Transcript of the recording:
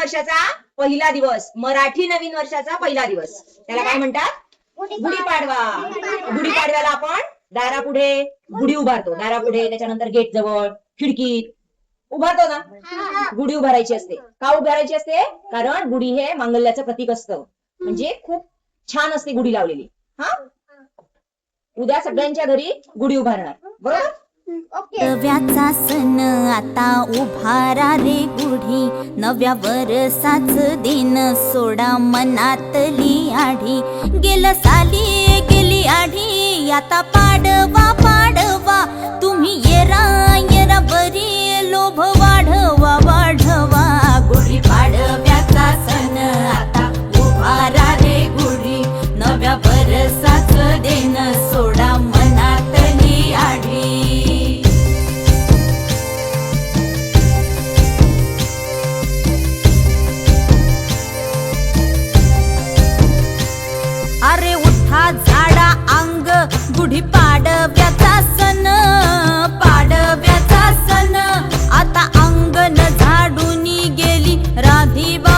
वर्षाचा पहिला दिवस, मराठी नवीन वर्षाचा पहिला दिवस, त्याला काय म्हणतात? गुढीपाडवा. गुढीपाडव्याला आपण दारापुढे गुढी उभारतो, दारापुढे, त्याच्यानंतर गेट जवळ, खिडकीत उभारतो ना. गुढी उभारायची असते. का उभारायची असते? कारण गुढी हे मांगल्याचं प्रतीक असतं, म्हणजे खूप छान असते गुढी लावलेली. हा, उद्या सगळ्यांच्या घरी गुढी उभारणार, बरोबर? नव्याचा सण आता उभारा रे गुढी, नव्या वर्षाच दिन सोडा मनातली आढी. गेलं साली गेली आढी, आता पाडवा पाडवा, तुम्ही येरा येरा बरी, लोभ वाढवा वाढवा. गुढी पाडव्याचा सण आता उभारा रे गुढी, नव्या वर्षाच दिन सोडा मनातली आढी. अरे उठा झाडा अंग, गुढी पाडव्याचा सण, पाडव्याचा सण. आता अंगण झाडून गेली राधीबा